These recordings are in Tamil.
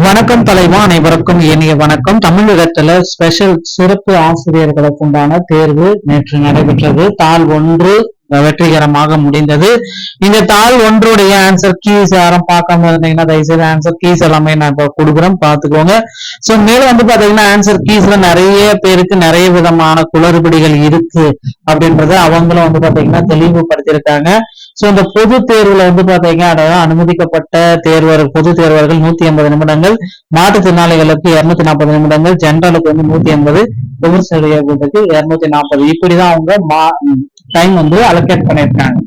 வணக்கம் தலைவா, அனைவருக்கும் இனிய வணக்கம். தமிழகத்துல ஸ்பெஷல் சிறப்பு ஆசிரியர்களுக்கு உண்டான தேர்வு நேற்று நடைபெற்றது. தாள் 1 வெற்றிகரமாக முடிந்தது. இந்த தாள் 1 ஆன்சர் கீஸ் யாரும் பார்க்காம இருந்தீங்கன்னா தயவுசெய்து ஆன்சர் கீஸ் எல்லாமே நான் இப்ப கொடுக்குறேன், பாத்துக்கோங்க. சோ மேல பாத்தீங்கன்னா ஆன்சர் கீஸ்ல நிறைய பேருக்கு நிறைய விதமான குளறுபடிகள் இருக்கு அப்படின்றத அவங்களும் பாத்தீங்கன்னா தெளிவுபடுத்தியிருக்காங்க. சோ இந்த பொது தேர்வுல பாத்தீங்கன்னா அனுமதிக்கப்பட்ட பொது தேர்வர்கள் 180 நிமிடங்கள், மாற்றுத்திறனாளிகளுக்கு 240 நிமிடங்கள், ஜெனரலுக்கு 180, விமர்சனத்துக்கு 240, இப்படிதான் அவங்க டைம் அலோகேட் பண்ணிருக்காங்க.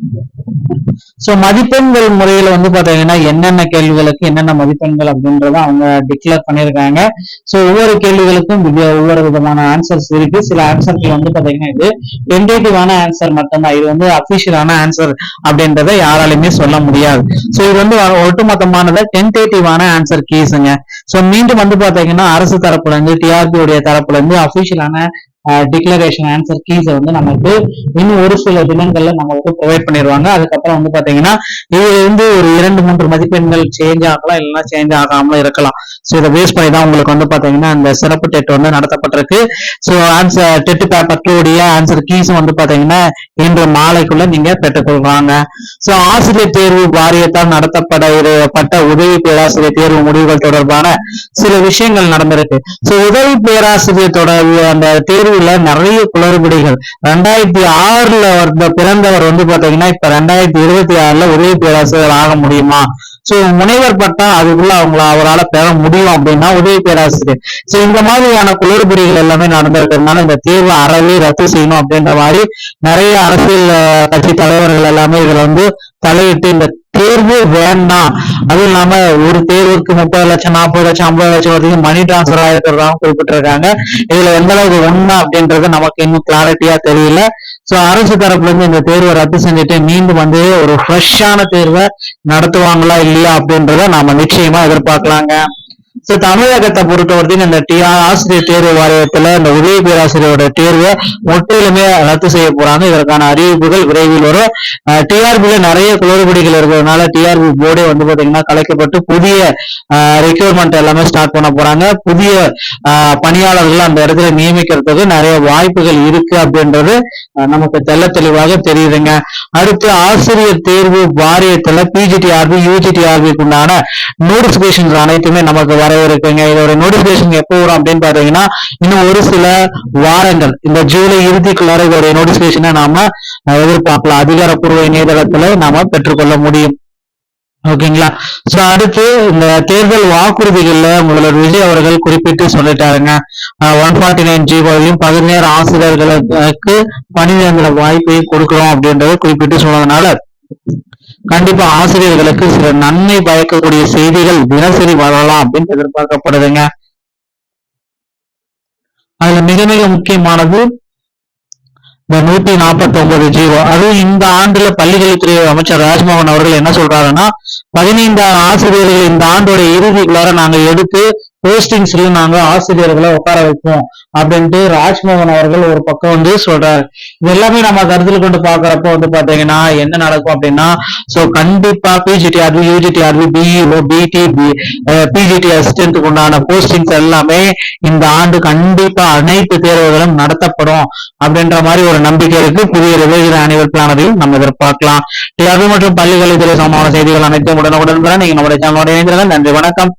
சோ மதிப்பெண்கள் முறையில பாத்தீங்கன்னா என்னென்ன கேள்விகளுக்கு என்னென்ன மதிப்பெண்கள் அப்படின்றத அவங்க டிக்ளேர் பண்ணிருக்காங்க. சோ ஒவ்வொரு கேள்விகளுக்கும் ஒவ்வொரு விதமான ஆன்சர்ஸ் இருக்கு. சில ஆன்சருக்கு பாத்தீங்கன்னா இது டென்டேட்டிவான ஆன்சர் மட்டும்தான், இது அபிஷியலான ஆன்சர் அப்படின்றத யாராலுமே சொல்ல முடியாது. சோ இது ஒட்டுமொத்தமானத டென்டேட்டிவான ஆன்சர் கீஸுங்க. சோ மீண்டும் பாத்தீங்கன்னா அரசு தரப்புல இருந்து டிஆர்பி உடைய தரப்புல இருந்து அபிஷியலான டிக்ளரேஷன் ஆன்சர் கீஸ் நமக்கு இன்னும் ஒரு சில தினங்கள்ல நமக்கு ப்ரொவைட் பண்ணிடுவாங்க. அதுக்கப்புறம் பாத்தீங்கன்னா இது ஒரு 2-3 மதிப்பெண்கள் சேஞ்ச் ஆகலாம், இல்லைன்னா சேஞ்ச் ஆகாம இருக்கலாம். சோ இதை பேஸ் பண்ணி தான் உங்களுக்கு பாத்தீங்கன்னா இந்த சிறப்பு டெட் நடத்தப்பட்டிருக்கு. சோ ஆன்சர் டெட் பேப்பர் 2 உடைய ஆன்சர் கீஸும் பாத்தீங்கன்னா இன்று மாலைக்குள்ள நீங்க பெற்றுக்கொள்வாங்க. சோ ஆசிரியர் தேர்வு வாரியத்தால் நடத்தப்பட்ட உதவி பேராசிரியர் தேர்வு முடிவுகள் தொடர்பான சில விஷயங்கள் நடந்திருக்கு. சோ உதவி பேராசிரியர் தொடர்பு அந்த தேர்வுல நிறைய குளறுபடிகள். 2006 பிறந்தவர் பாத்தீங்கன்னா இப்ப 2026 உதவி பேராசிரியர் ஆக முடியுமா? சோ முனைவர் பட்டா அதுக்குள்ள அவரால் பெற முடியும் அப்படின்னா உதவி பேராசிரியர். சோ இந்த மாதிரியான குளறுபடிகள் எல்லாமே நடந்திருக்கிறதுனால இந்த தேர்வு அறவே ரத்து செய்யணும் அப்படின்ற மாதிரி நிறைய அரசியல் கட்சி தலைவர்கள் எல்லாமே இதுல தலையிட்டு இந்த தேர்வு வேண்டாம், அதுவும் இல்லாம ஒரு தேர்வுக்கு 30 லட்சம் 40 லட்சம் 50 லட்சம் வரைக்கும் மணி டிரான்ஸ்பர் ஆயிருக்கிறதாவும் குறிப்பிட்டிருக்காங்க. இதுல எந்த அளவுக்கு உண்மை அப்படின்றது நமக்கு இன்னும் கிளாரிட்டியா தெரியல. சோ அரசு தரப்புல இருந்து இந்த தேர்வை ரத்து செஞ்சுட்டு மீண்டும் ஒரு ஃப்ரெஷ்ஷான தேர்வை நடத்துவாங்களா இல்லையா அப்படின்றத நாம நிச்சயமா எதிர்பார்க்கலாங்க. சோ தமிழகத்தை பொறுத்தவரைக்கும் இந்த ஆசிரியர் தேர்வு வாரியத்துல இந்த உதவி பேராசிரியரோட தேர்வை முற்றிலுமே ரத்து செய்ய போறாங்க. இதற்கான அறிவிப்புகள் விரைவில் வரும். டிஆர்பில நிறைய குளறுபடிகள் இருக்கிறதுனால டிஆர்பி போர்டே பாத்தீங்கன்னா கலைக்கப்பட்டு புதிய ரெக்யூர்மெண்ட் எல்லாமே ஸ்டார்ட் பண்ண போறாங்க. புதிய பணியாளர்கள் அந்த இடத்துல நியமிக்கிறதுக்கு நிறைய வாய்ப்புகள் இருக்கு அப்படின்றது நமக்கு தெளிவாக தெரியுதுங்க. அடுத்து ஆசிரியர் தேர்வு வாரியத்துல பிஜிடிஆர்பி யூஜிடிஆர்பிக்கு உண்டான நோட்டிபிகேஷன் அனைத்துமே நமக்கு வரவிருக்குங்க. இதோட நோட்டிபிகேஷன் எப்போ வரும் அப்படின்னு பாத்தீங்கன்னா இன்னும் ஒரு சில வாரங்கள், இந்த ஜூலை இறுதிக்குள்ளார இதோட நோட்டிபிகேஷனை நாம எதிர்பார்க்கலாம். அதிகாரப்பூர்வ இணையதளத்துல நாம பெற்றுக்கொள்ள முடியும். ஓகேங்களா? சோ அடுத்து இந்த தேர்தல் வாக்குறுதிகள்ல முதல்வர் விஜய் அவர்கள் குறிப்பிட்டு சொல்லிட்டாருங்க. 149 ஜிஓவையும் 17 ஆசிரியர்களுக்கு பணி நிரந்தர வாய்ப்பையும் கொடுக்கிறோம் அப்படின்றத குறிப்பிட்டு சொன்னதுனால கண்டிப்பா ஆசிரியர்களுக்கு சில நன்மை பயக்கக்கூடிய செய்திகள் தினசரி வரலாம் அப்படின்னு எதிர்பார்க்கப்படுதுங்க. அதுல மிக மிக முக்கியமானது இந்த 149 ஜிஓ. அதுவும் இந்த ஆண்டுல பள்ளிக்கல்வித்துறை அமைச்சர் ராஜ்மோகன் அவர்கள் என்ன சொல்றாருன்னா 15 ஆசிரியர்கள் இந்த ஆண்டோட இறுதிக்குள்ளார நாங்க எடுத்து போஸ்டிங்ஸ்ல நாங்க ஆசிரியர்களை உட்கார வைப்போம் அப்படின்ட்டு ராஜ்மோகன் அவர்கள் ஒரு பக்கம் சொல்றாரு. இது எல்லாமே நம்ம கருத்தில் கொண்டு பாக்குறப்போ பாத்தீங்கன்னா என்ன நடக்கும் அப்படின்னா சோ கண்டிப்பா பிஜிடிஆர்பி யூஜிடிஆர்பி பிஇஓ பிடி பிஜிடி அசிஸ்டன்ட்டுக்கு உண்டான போஸ்டிங்ஸ் எல்லாமே இந்த ஆண்டு கண்டிப்பா அனைத்து தேர்வுகளும் நடத்தப்படும் அப்படின்ற மாதிரி ஒரு நம்பிக்கை இருக்கு. புதிய ரிவைஸ் ஆனுவல் பிளானரையும் நம்ம எதிர்பார்க்கலாம். டிஆர்பி மற்றும் பள்ளிக்கல்வித்துறை சம்பந்தமான செய்திகள் அனைத்தும் உடனுக்குடன் நீங்க நம்முடைய சேனலோட இணைந்திருங்க. நன்றி, வணக்கம்.